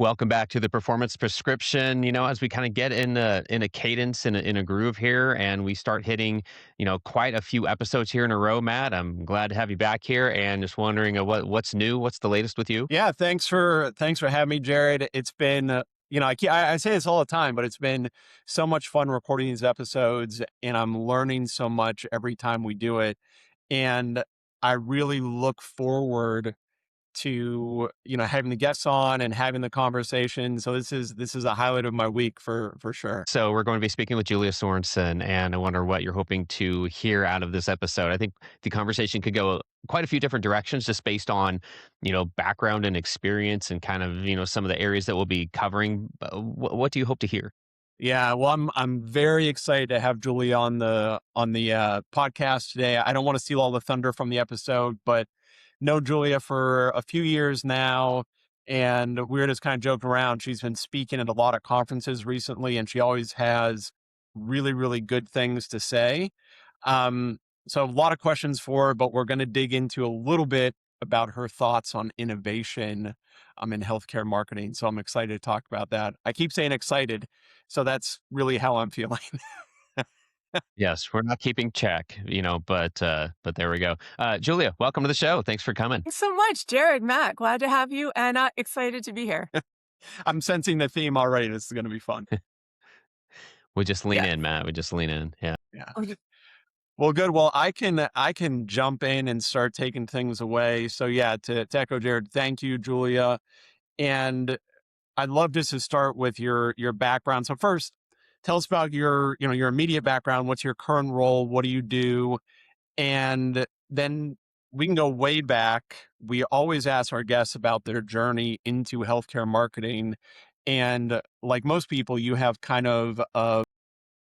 Welcome back to the Performance Prescription. As we kind of get in a cadence in a groove here, and we start hitting, quite a few episodes here in a row, Matt. I'm glad to have you back here, and just wondering what's new, what's the latest with you? Yeah, thanks for having me, Jared. It's been I say this all the time, but it's been so much fun recording these episodes, and I'm learning so much every time we do it. And I really look forward to having the guests on and having the conversation. So this is a highlight of my week for sure. So we're going to be speaking with Julia Sorensen, and I wonder what you're hoping to hear out of this episode. I think the conversation could go quite a few different directions just based on, background and experience and kind of, some of the areas that we'll be covering. But what do you hope to hear? Yeah, well, I'm very excited to have Julie on the podcast today. I don't want to steal all the thunder from the episode, but know Julia for a few years now, and we were just kind of joking around. She's been speaking at a lot of conferences recently, and she always has really, really good things to say. So a lot of questions for her, but we're going to dig into a little bit about her thoughts on innovation in healthcare marketing. So I'm excited to talk about that. I keep saying excited, so that's really how I'm feeling. Yes, we're not keeping check, but there we go. Julia, welcome to the show. Thanks for coming. Thanks so much, Jared, Matt. Glad to have you and excited to be here. I'm sensing the theme already. This is going to be fun. We just lean Yes. in, Matt. We just lean in. Yeah. Yeah. Oh, Well, good. Well, I can jump in and start taking things away. So yeah, to echo Jared, thank you, Julia. And I'd love just to start with your background. So first, tell us about your immediate background. What's your current role? What do you do? And then we can go way back. We always ask our guests about their journey into healthcare marketing. And like most people, you have kind of a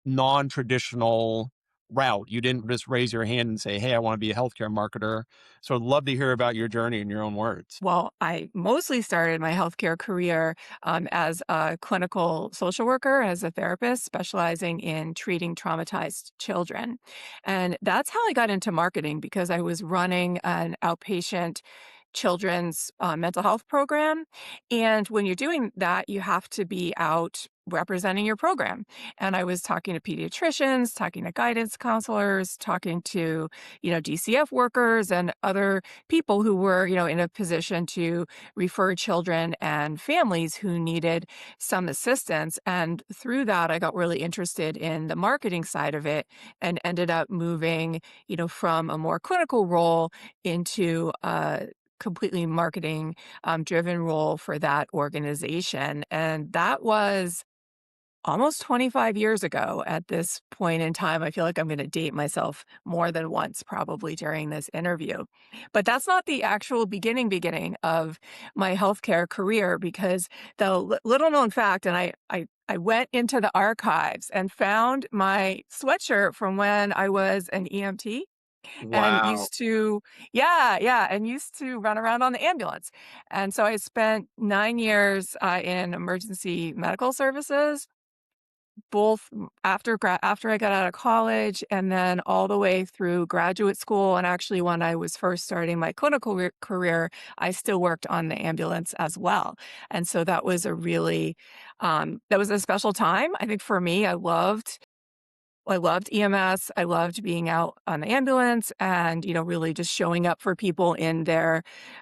non-traditional route. You didn't just raise your hand and say, "Hey, I want to be a healthcare marketer." So I'd love to hear about your journey in your own words. well, I mostly started my healthcare career as a clinical social worker, as a therapist, specializing in treating traumatized children. And that's how I got into marketing because I was running an outpatient children's mental health program. And when you're doing that, you have to be out representing your program. And I was talking to pediatricians, talking to guidance counselors, talking to, DCF workers and other people who were, in a position to refer children and families who needed some assistance. And through that, I got really interested in the marketing side of it and ended up moving, from a more clinical role into a completely marketing driven role for that organization. And that was almost 25 years ago at this point in time. I feel like I'm going to date myself more than once probably during this interview. But that's not the actual beginning of my healthcare career because the little known fact, and I went into the archives and found my sweatshirt from when I was an EMT and Wow. used to run around on the ambulance. And so I spent 9 years in emergency medical services, both after I got out of college and then all the way through graduate school. And actually, when I was first starting my clinical career, I still worked on the ambulance as well. And so that was that was a special time. I think for me, I loved EMS. I loved being out on the ambulance and, really just showing up for people in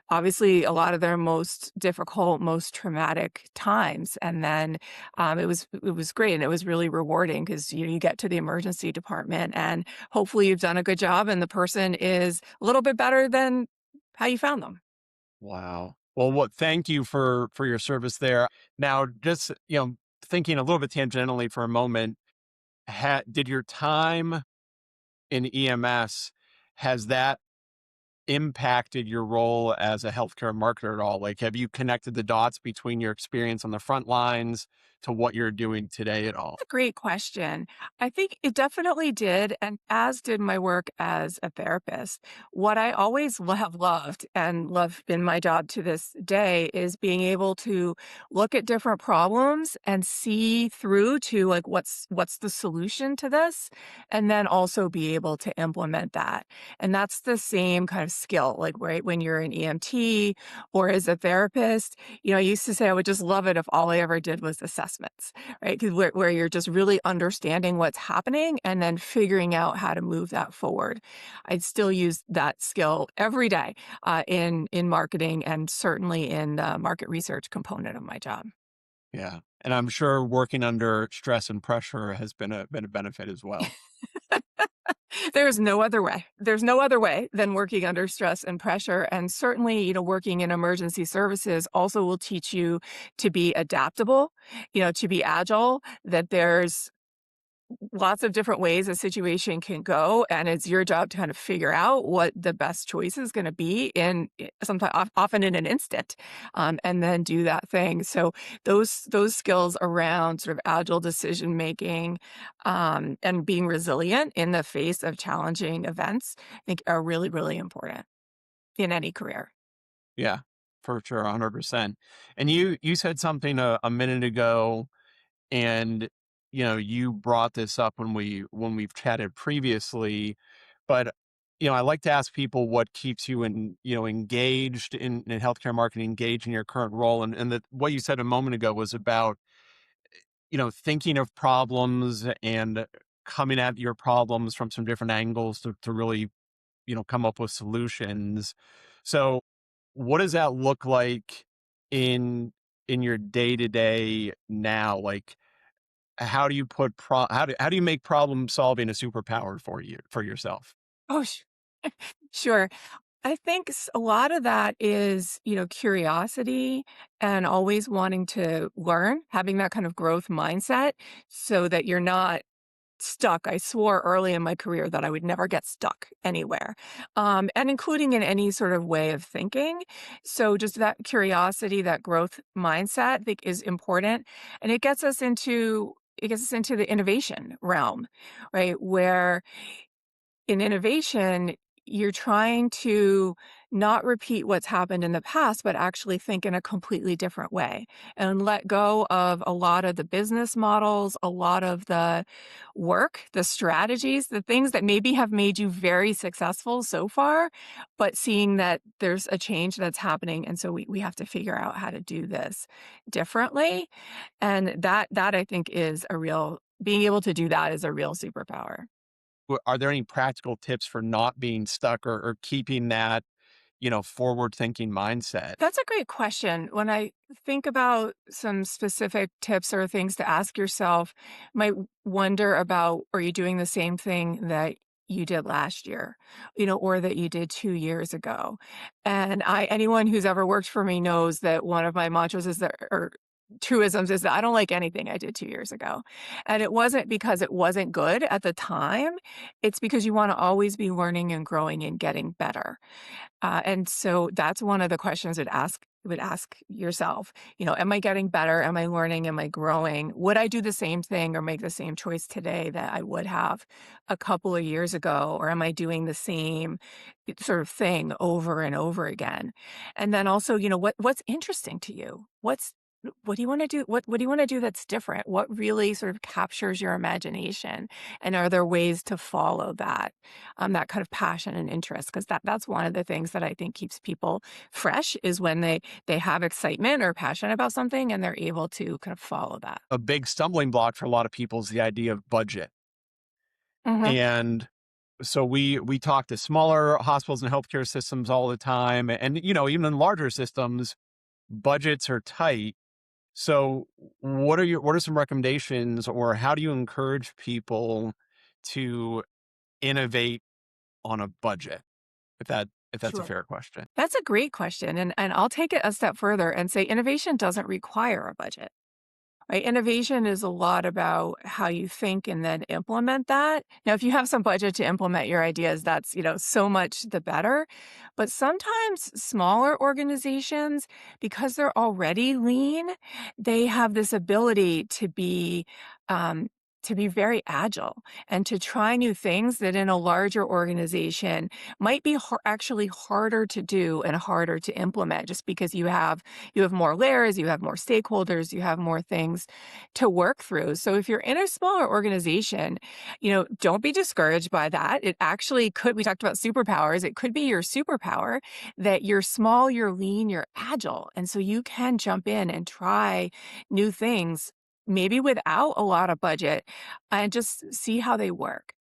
obviously a lot of their most difficult, most traumatic times. And then it was great and it was really rewarding because you get to the emergency department and hopefully you've done a good job and the person is a little bit better than how you found them. Wow. Well, thank you for your service there. Now, just, thinking a little bit tangentially for a moment, did your time in EMS, has that impacted your role as a healthcare marketer at all? Like, have you connected the dots between your experience on the front lines to what you're doing today at all? A great question. I think it definitely did, and as did my work as a therapist. What I always have loved and love in my job to this day is being able to look at different problems and see through to like what's the solution to this, and then also be able to implement that. And that's the same kind of skill, like right when you're an EMT or as a therapist. I used to say I would just love it if all I ever did was assessments, right? Because where you're just really understanding what's happening and then figuring out how to move that forward. I'd still use that skill every day in marketing and certainly in the market research component of my job. Yeah. And I'm sure working under stress and pressure has been a benefit as well. There's no other way. There's no other way than working under stress and pressure. And certainly, working in emergency services also will teach you to be adaptable, to be agile, that there's lots of different ways a situation can go, and it's your job to kind of figure out what the best choice is going to be in sometimes often in an instant, and then do that thing. So those skills around sort of agile decision making, and being resilient in the face of challenging events, I think are really really important in any career. Yeah, for sure, 100%. And you said something a minute ago, and you brought this up when we've chatted previously, but I like to ask people what keeps you engaged in healthcare marketing, engaged in your current role, and that what you said a moment ago was about thinking of problems and coming at your problems from some different angles to really come up with solutions. So what does that look like in your day to day now? Like, how do you how do you make problem solving a superpower for yourself? Oh, sure. I think a lot of that is, curiosity and always wanting to learn, having that kind of growth mindset so that you're not stuck. I swore early in my career that I would never get stuck anywhere, and including in any sort of way of thinking. So just that curiosity, that growth mindset, I think is important, and it gets us into the innovation realm, right? Where in innovation, you're trying to not repeat what's happened in the past, but actually think in a completely different way and let go of a lot of the business models, a lot of the work, the strategies, the things that maybe have made you very successful so far, but seeing that there's a change that's happening. And so we have to figure out how to do this differently. And that I think is being able to do that is a real superpower. Are there any practical tips for not being stuck or keeping that forward thinking mindset? That's a great question. When I think about some specific tips or things to ask yourself, might wonder about, are you doing the same thing that you did last year, or that you did 2 years ago? And anyone who's ever worked for me knows that one of my mantras is that, or truisms is that I don't like anything I did 2 years ago. And it wasn't because it wasn't good at the time. It's because you want to always be learning and growing and getting better. And so that's one of the questions would ask yourself, am I getting better? Am I learning? Am I growing? Would I do the same thing or make the same choice today that I would have a couple of years ago? Or am I doing the same sort of thing over and over again? And then also, what's interesting to you? What do you want to do? What do you want to do that's different? What really sort of captures your imagination? And are there ways to follow that kind of passion and interest? Because that's one of the things that I think keeps people fresh is when they have excitement or passion about something and they're able to kind of follow that. A big stumbling block for a lot of people is the idea of budget. Mhm. And so we talk to smaller hospitals and healthcare systems all the time, and even in larger systems, budgets are tight. So what are some recommendations, or how do you encourage people to innovate on a budget? If that's a Sure. fair question. That's a great question. And I'll take it a step further and say innovation doesn't require a budget. Right? Innovation is a lot about how you think and then implement that. Now, if you have some budget to implement your ideas, that's, so much the better. But sometimes smaller organizations, because they're already lean, they have this ability to be to be very agile and to try new things that in a larger organization might be actually harder to do and harder to implement just because you have more layers, you have more stakeholders, you have more things to work through. So if you're in a smaller organization, don't be discouraged by that. It actually could, we talked about superpowers, it could be your superpower that you're small, you're lean, you're agile. And so you can jump in and try new things maybe without a lot of budget and just see how they work.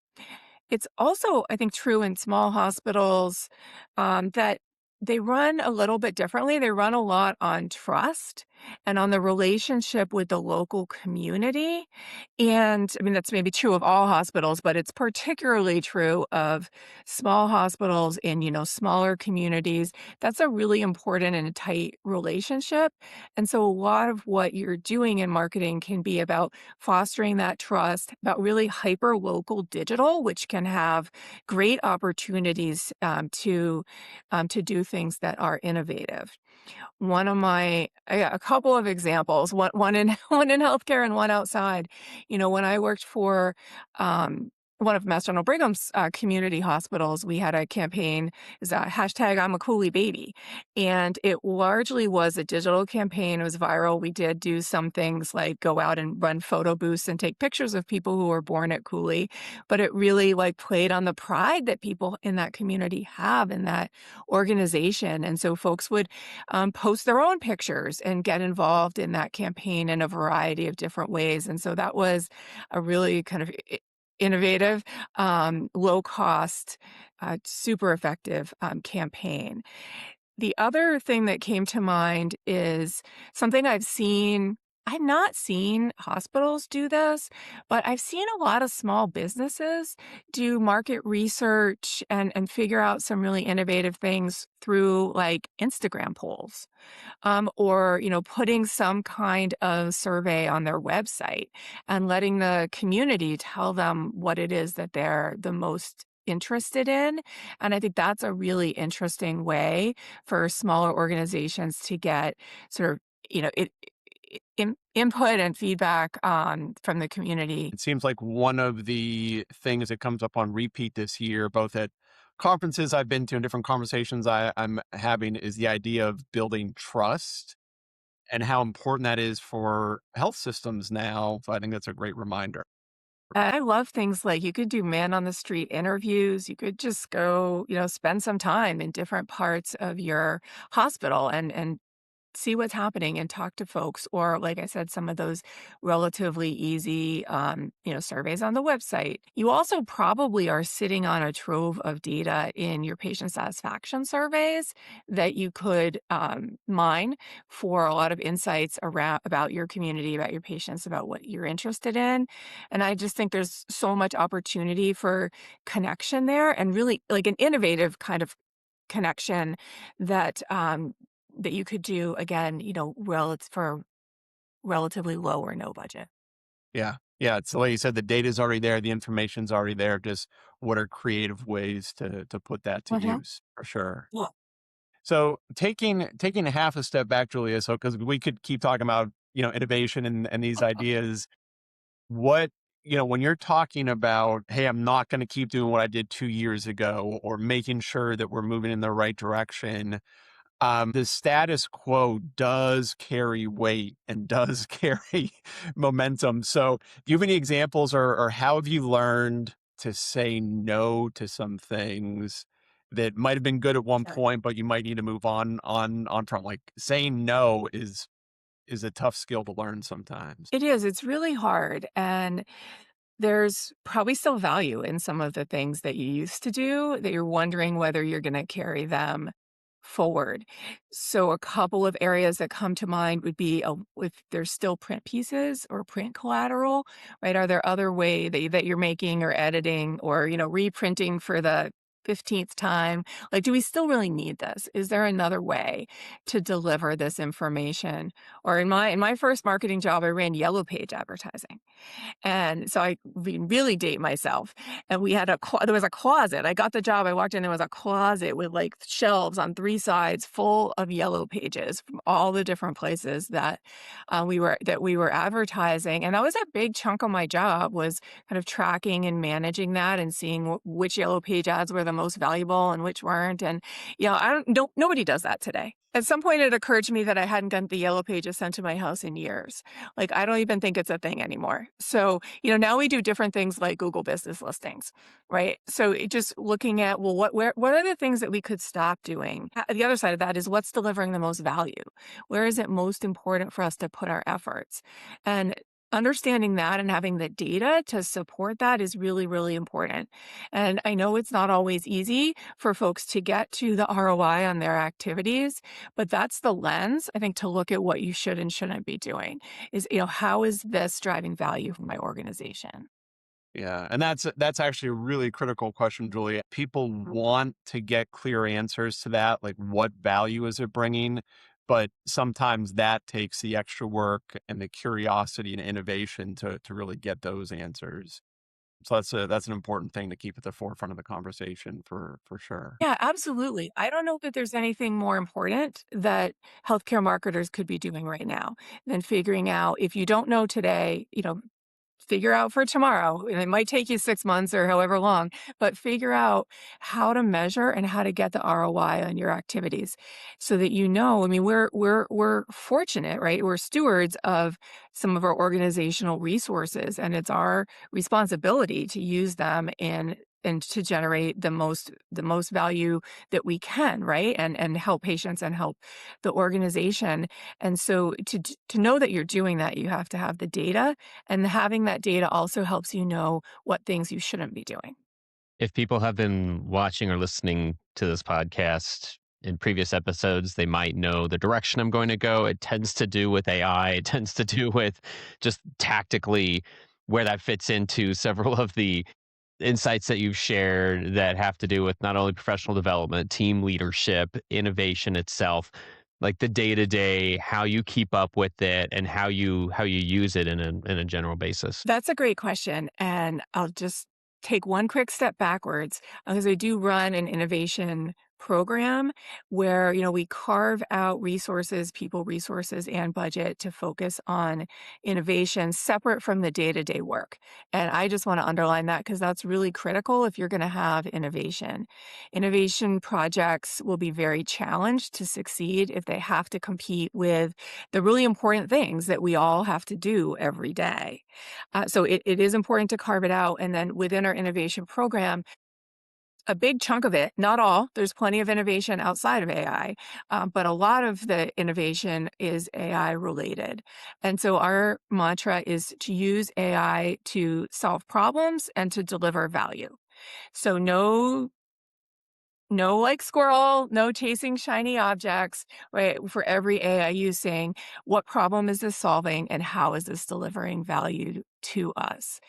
It's also, I think, true in small hospitals that they run a little bit differently. They run a lot on trust and on the relationship with the local community. And I mean, that's maybe true of all hospitals, but it's particularly true of small hospitals in, smaller communities. That's a really important and a tight relationship. And so a lot of what you're doing in marketing can be about fostering that trust, about really hyper local digital, which can have great opportunities to do things that are innovative. I got a couple of examples, one in one in healthcare and one outside. When I worked for one of Mass General Brigham's community hospitals, we had a campaign, is a hashtag I'm a Coolie baby. And it largely was a digital campaign. It was viral. We did do some things like go out and run photo booths and take pictures of people who were born at Cooley. But it really like played on the pride that people in that community have in that organization. And so folks would post their own pictures and get involved in that campaign in a variety of different ways. And so that was a really kind of innovative, low cost, super effective campaign. The other thing that came to mind is something I've seen. I've not seen hospitals do this, but I've seen a lot of small businesses do market research and figure out some really innovative things through like Instagram polls or putting some kind of survey on their website and letting the community tell them what it is that they're the most interested in. And I think that's a really interesting way for smaller organizations to get sort of input and feedback from the community. It seems like one of the things that comes up on repeat this year, both at conferences I've been to and different conversations I'm having, is the idea of building trust and how important that is for health systems now. So I think that's a great reminder. I love things like you could do man on the street interviews. You could just go, spend some time in different parts of your hospital and see what's happening and talk to folks. Or, like I said, some of those relatively easy, surveys on the website. You also probably are sitting on a trove of data in your patient satisfaction surveys that you could mine for a lot of insights around about your community, about your patients, about what you're interested in. And I just think there's so much opportunity for connection there, and really like an innovative kind of connection that that you could do again, for relatively low or no budget. Yeah. Yeah. It's like you said, the data's already there, the information's already there. Just what are creative ways to put that to Mhm. use for sure. Yeah. So taking a half a step back, Julia, so because we could keep talking about, innovation and these ideas, what, when you're talking about, hey, I'm not going to keep doing what I did 2 years ago, or making sure that we're moving in the right direction, the status quo does carry weight and does carry momentum. So, do you have any examples, or how have you learned to say no to some things that might have been good at one Sure. point, but you might need to move on from? Like saying no is a tough skill to learn sometimes. It is, it's really hard, and there's probably still value in some of the things that you used to do that you're wondering whether you're gonna carry them forward. So a couple of areas that come to mind would be, if there's still print pieces or print collateral, right? Are there other way that you're making or editing or, reprinting for the 15th time, like, do we still really need this? Is there another way to deliver this information? Or in my first marketing job, I ran yellow page advertising. And so I really date myself. And we had there was a closet. I got the job. I walked in, there was a closet with like shelves on three sides full of yellow pages from all the different places that we were advertising. And that was a big chunk of my job, was kind of tracking and managing that and seeing which yellow page ads were the most valuable and which weren't. And nobody does that today. At some point, it occurred to me that I hadn't gotten the yellow pages sent to my house in years. Like, I don't even think it's a thing anymore. So, now we do different things like Google business listings, right? So just looking at, well, what are the things that we could stop doing? The other side of that is, what's delivering the most value? Where is it most important for us to put our efforts? And understanding that and having the data to support that is really, really important. And I know it's not always easy for folks to get to the ROI on their activities, but that's the lens, I think, to look at what you should and shouldn't be doing is, how is this driving value for my organization? Yeah, and that's actually a really critical question, Julia. People want to get clear answers to that, like what value is it bringing? But sometimes that takes the extra work and the curiosity and innovation to really get those answers. So that's an important thing to keep at the forefront of the conversation for sure. Yeah, absolutely. I don't know that there's anything more important that healthcare marketers could be doing right now than figuring out, if you don't know today, figure out for tomorrow. And it might take you 6 months or however long, but figure out how to measure and how to get the ROI on your activities so that, I mean, we're fortunate, right? We're stewards of some of our organizational resources, and it's our responsibility to use them and to generate the most value that we can, right? And help patients and help the organization. And so to know that you're doing that, you have to have the data, and having that data also helps you know what things you shouldn't be doing. If people have been watching or listening to this podcast in previous episodes, they might know the direction I'm going to go. It tends to do with AI. It tends to do with just tactically where that fits into several of the insights that you've shared that have to do with not only professional development, team leadership, innovation itself, like the day to day, how you keep up with it and how you use it in a general basis. That's a great question. And I'll just take one quick step backwards, because I do run an innovation program where, we carve out resources, people resources, and budget to focus on innovation separate from the day-to-day work. And I just want to underline that, because that's really critical if you're going to have innovation. Innovation projects will be very challenged to succeed if they have to compete with the really important things that we all have to do every day. So it is important to carve it out. And then within our innovation program, a big chunk of it, not all, there's plenty of innovation outside of AI, but a lot of the innovation is AI related. And so our mantra is to use AI to solve problems and to deliver value. So no, like squirrel, no chasing shiny objects, right? For every AI use, saying, what problem is this solving and how is this delivering value to us?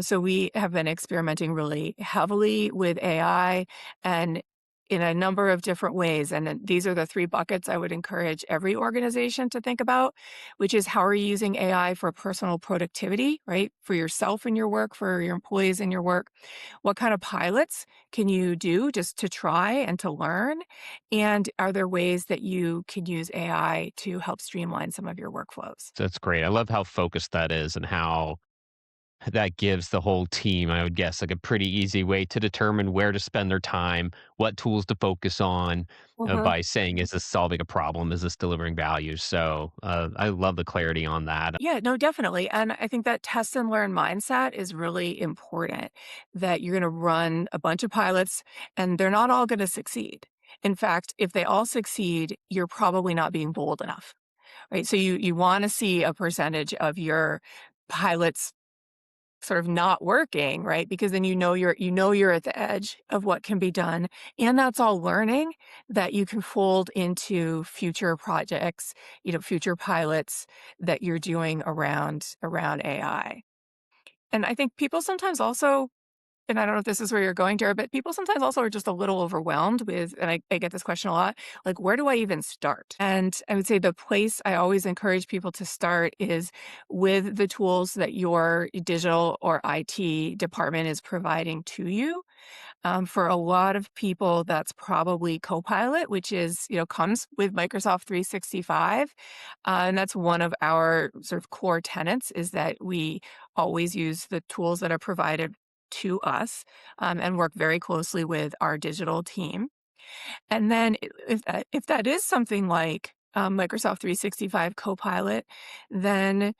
So we have been experimenting really heavily with AI and in a number of different ways. And then these are the three buckets I would encourage every organization to think about, which is, how are you using AI for personal productivity, right? For yourself in your work, for your employees in your work? What kind of pilots can you do just to try and to learn? And are there ways that you can use AI to help streamline some of your workflows? So that's great. I love how focused that is and how that gives the whole team, I would guess, like a pretty easy way to determine where to spend their time, what tools to focus on, by saying, is this solving a problem? Is this delivering value? So I love the clarity on that. Yeah, no, definitely. And I think that test and learn mindset is really important, that you're going to run a bunch of pilots and they're not all going to succeed. In fact, if they all succeed, you're probably not being bold enough, right? So you want to see a percentage of your pilots sort of not working, right? Because then you're at the edge of what can be done. And that's all learning that you can fold into future projects, future pilots that you're doing around AI. And I think people sometimes also and I don't know if this is where you're going, Jared, but people sometimes also are just a little overwhelmed with, and I get this question a lot, like, where do I even start? And I would say the place I always encourage people to start is with the tools that your digital or IT department is providing to you. For a lot of people, that's probably Copilot, which is, comes with Microsoft 365. And that's one of our sort of core tenets is that we always use the tools that are provided to us and work very closely with our digital team. And then if that is something like Microsoft 365 Copilot, then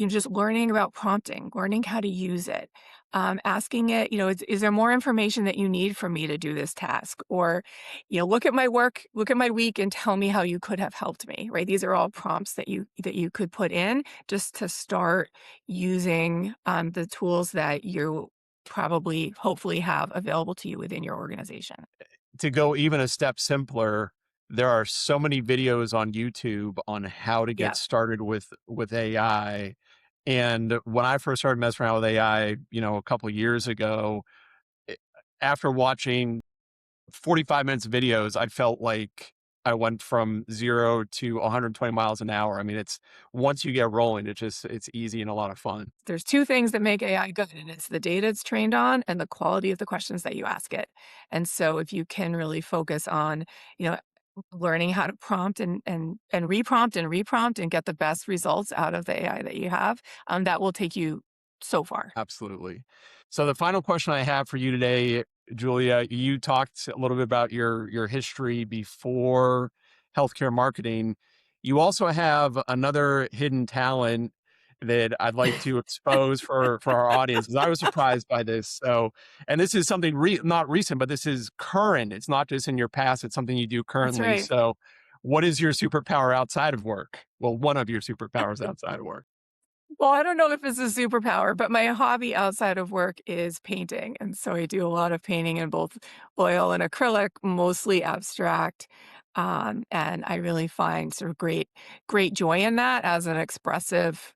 just learning about prompting, learning how to use it, asking it, is there more information that you need from me to do this task? Or, look at my work, look at my week and tell me how you could have helped me, right? These are all prompts that you could put in just to start using the tools that you probably, hopefully have available to you within your organization. To go even a step simpler, there are so many videos on YouTube on how to get Yeah. started with AI. And when I first started messing around with AI, a couple years ago, eh, after watching 45 minutes of videos, I felt like I went from 0 to 120 miles an hour. I mean, it's once you get rolling, it's easy and a lot of fun. There's two things that make AI good, and it's the data it's trained on and the quality of the questions that you ask it. And so if you can really focus on, you know, learning how to prompt and reprompt and get the best results out of the AI that you have, that will take you so far. Absolutely. So the final question I have for you today, Julia, you talked a little bit about your history before healthcare marketing. You also have another hidden talent that I'd like to expose for our audience. 'Cause I was surprised by this. So, and this is something not recent, but this is current. It's not just in your past. It's something you do That's currently. right. So, what is your superpower outside of work? Well, one of your superpowers outside of work. Well, I don't know if it's a superpower, but my hobby outside of work is painting. And so I do a lot of painting in both oil and acrylic, mostly abstract. And I really find sort of great joy in that as an expressive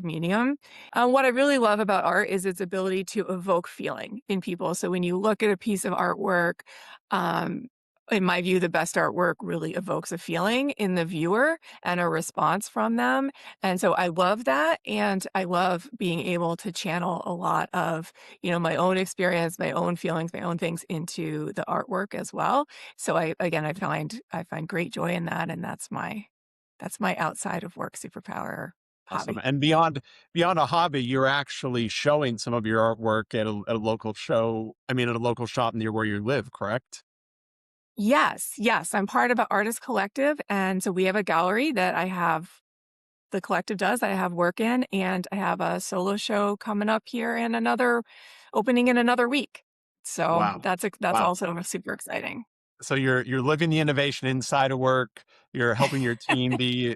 medium. What I really love about art is its ability to evoke feeling in people. So when you look at a piece of artwork, um, in my view, the best artwork really evokes a feeling in the viewer and a response from them. And so I love that, and I love being able to channel a lot of, my own experience, my own feelings, my own things into the artwork as well. So I find great joy in that, and that's my outside of work superpower Awesome. hobby. And beyond a hobby, you're actually showing some of your artwork at a local show. I mean, at a local shop near where you live, correct? Yes, yes, I'm part of an artist collective, and so we have a gallery that the collective does, I have work in, and I have a solo show coming up here opening in another week. So Wow. that's Wow. also super exciting. So you're living the innovation inside of work. You're helping your team be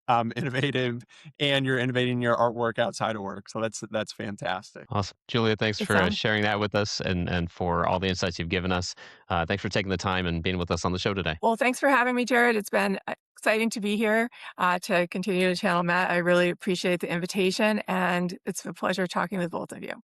innovative, and you're innovating your artwork outside of work. So that's fantastic. Awesome. Julia, thanks It for sounds sharing that with us and for all the insights you've given us. Thanks for taking the time and being with us on the show today. well, thanks for having me, Jared. It's been exciting to be here to continue to channel Matt. I really appreciate the invitation, and it's a pleasure talking with both of you.